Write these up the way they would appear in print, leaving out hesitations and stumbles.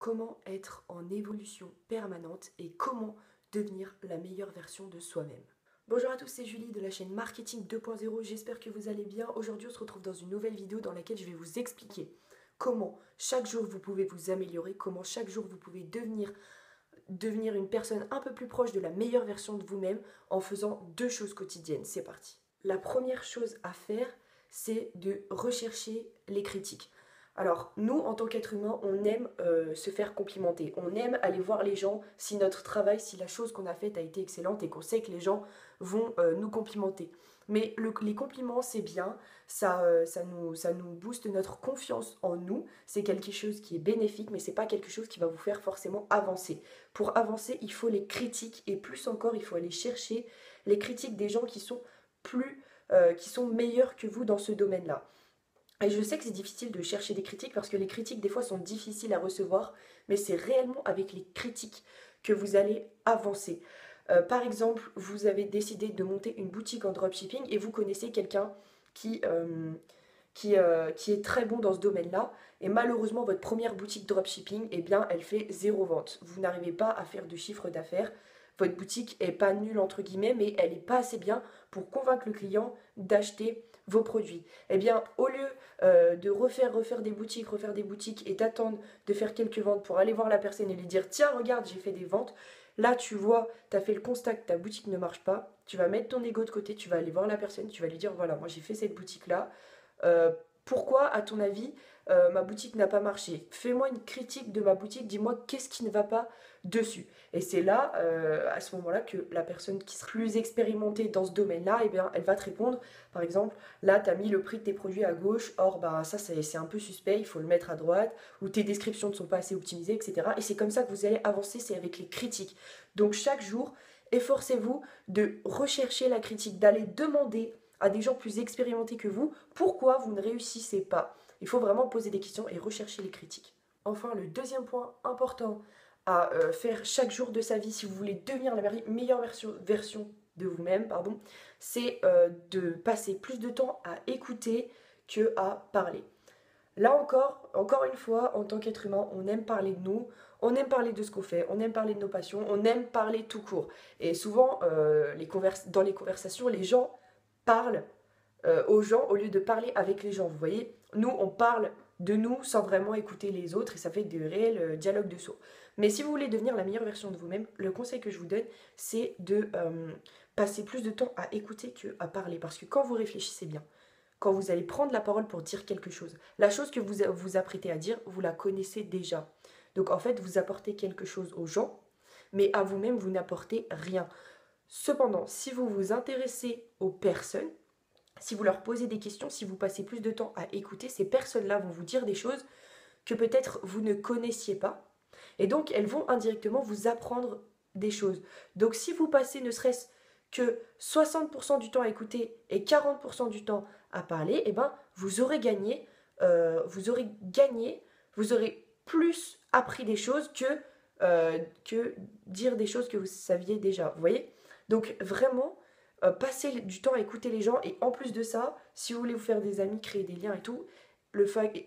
Comment être en évolution permanente et comment devenir la meilleure version de soi-même. Bonjour à tous, c'est Julie de la chaîne Marketing 2.0, j'espère que vous allez bien. Aujourd'hui on se retrouve dans une nouvelle vidéo dans laquelle je vais vous expliquer comment chaque jour vous pouvez vous améliorer, comment chaque jour vous pouvez devenir une personne un peu plus proche de la meilleure version de vous-même en faisant deux choses quotidiennes. C'est parti. La première chose à faire, c'est de rechercher les critiques. Alors, nous, en tant qu'être humain, on aime se faire complimenter. On aime aller voir les gens si notre travail, si la chose qu'on a faite a été excellente et qu'on sait que les gens vont nous complimenter. Mais les compliments, c'est bien, ça nous booste notre confiance en nous. C'est quelque chose qui est bénéfique, mais c'est pas quelque chose qui va vous faire forcément avancer. Pour avancer, il faut les critiques et plus encore, il faut aller chercher les critiques des gens qui sont meilleurs que vous dans ce domaine-là. Et je sais que c'est difficile de chercher des critiques parce que les critiques des fois sont difficiles à recevoir, mais c'est réellement avec les critiques que vous allez avancer. Par exemple, vous avez décidé de monter une boutique en dropshipping et vous connaissez quelqu'un qui, euh, qui est très bon dans ce domaine-là. Et malheureusement, votre première boutique dropshipping, eh bien, elle fait zéro vente. Vous n'arrivez pas à faire de chiffre d'affaires. Votre boutique est pas nulle entre guillemets, mais elle n'est pas assez bien pour convaincre le client d'acheter vos produits. Eh bien, au lieu de refaire des boutiques et d'attendre de faire quelques ventes pour aller voir la personne et lui dire tiens, regarde, j'ai fait des ventes. Là, tu vois, tu as fait le constat que ta boutique ne marche pas. Tu vas mettre ton ego de côté, tu vas aller voir la personne, tu vas lui dire voilà, moi j'ai fait cette boutique-là. Euh, Pourquoi, à ton avis, ma boutique n'a pas marché? Fais-moi une critique de ma boutique, dis-moi qu'est-ce qui ne va pas dessus. Et c'est là, à ce moment-là, que la personne qui sera plus expérimentée dans ce domaine-là, eh bien, elle va te répondre, par exemple, là, tu as mis le prix de tes produits à gauche, or, bah, ça, c'est un peu suspect, il faut le mettre à droite, ou tes descriptions ne sont pas assez optimisées, etc. Et c'est comme ça que vous allez avancer, c'est avec les critiques. Donc, chaque jour, efforcez-vous de rechercher la critique, d'aller demander à des gens plus expérimentés que vous pourquoi vous ne réussissez pas. Il faut vraiment poser des questions et rechercher les critiques. Enfin, le deuxième point important à faire chaque jour de sa vie si vous voulez devenir la meilleure version de vous-même, pardon, c'est de passer plus de temps à écouter que à parler. Là encore une fois, en tant qu'être humain, on aime parler de nous, on aime parler de ce qu'on fait, on aime parler de nos passions, on aime parler tout court. Et souvent, dans les conversations, les gens parlent aux gens au lieu de parler avec les gens. Vous voyez, nous, on parle de nous sans vraiment écouter les autres et ça fait des réels dialogues de sourds. Mais si vous voulez devenir la meilleure version de vous-même, le conseil que je vous donne, c'est de passer plus de temps à écouter qu'à parler. Parce que quand vous réfléchissez bien, quand vous allez prendre la parole pour dire quelque chose, la chose que vous vous apprêtez à dire, vous la connaissez déjà. Donc en fait, vous apportez quelque chose aux gens, mais à vous-même, vous n'apportez rien. Cependant, si vous vous intéressez aux personnes, si vous leur posez des questions, si vous passez plus de temps à écouter, ces personnes-là vont vous dire des choses que peut-être vous ne connaissiez pas. Et donc, elles vont indirectement vous apprendre des choses. Donc, si vous passez ne serait-ce que 60% du temps à écouter et 40% du temps à parler, eh ben, vous aurez gagné, vous aurez plus appris des choses que dire des choses que vous saviez déjà. Vous voyez? Donc, vraiment, passer du temps à écouter les gens et en plus de ça, si vous voulez vous faire des amis, créer des liens et tout,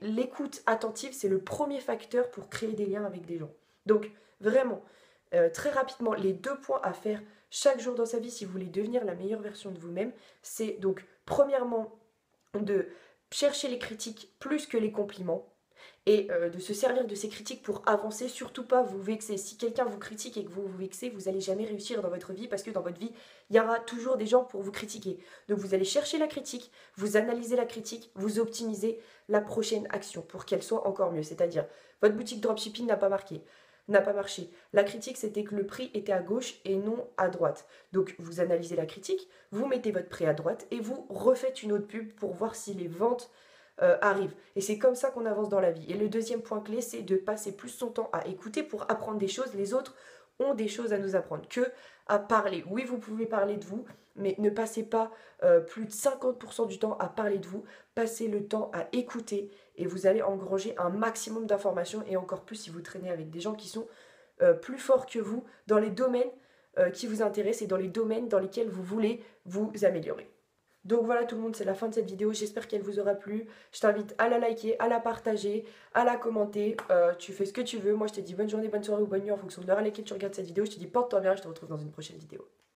l'écoute attentive, c'est le premier facteur pour créer des liens avec des gens. Donc vraiment, très rapidement, les deux points à faire chaque jour dans sa vie si vous voulez devenir la meilleure version de vous-même, c'est donc premièrement de chercher les critiques plus que les compliments et de se servir de ces critiques pour avancer, surtout pas vous vexer. Si quelqu'un vous critique et que vous vous vexez, vous n'allez jamais réussir dans votre vie parce que dans votre vie, il y aura toujours des gens pour vous critiquer. Donc vous allez chercher la critique, vous analysez la critique, vous optimisez la prochaine action pour qu'elle soit encore mieux. C'est-à-dire, votre boutique dropshipping n'a pas marché. La critique, c'était que le prix était à gauche et non à droite. Donc, vous analysez la critique, vous mettez votre prix à droite et vous refaites une autre pub pour voir si les ventes arrivent. Et c'est comme ça qu'on avance dans la vie. Et le deuxième point clé, c'est de passer plus son temps à écouter pour apprendre des choses. Les autres ont des choses à nous apprendre que à parler. Oui, vous pouvez parler de vous, mais ne passez pas plus de 50% du temps à parler de vous. Passez le temps à écouter et vous allez engranger un maximum d'informations et encore plus si vous traînez avec des gens qui sont plus forts que vous dans les domaines qui vous intéressent et dans les domaines dans lesquels vous voulez vous améliorer. Donc voilà tout le monde, c'est la fin de cette vidéo, j'espère qu'elle vous aura plu. Je t'invite à la liker, à la partager, à la commenter. Tu fais ce que tu veux. Moi je te dis bonne journée, bonne soirée ou bonne nuit en fonction de l'heure à laquelle tu regardes cette vidéo. Je te dis porte-toi bien, je te retrouve dans une prochaine vidéo.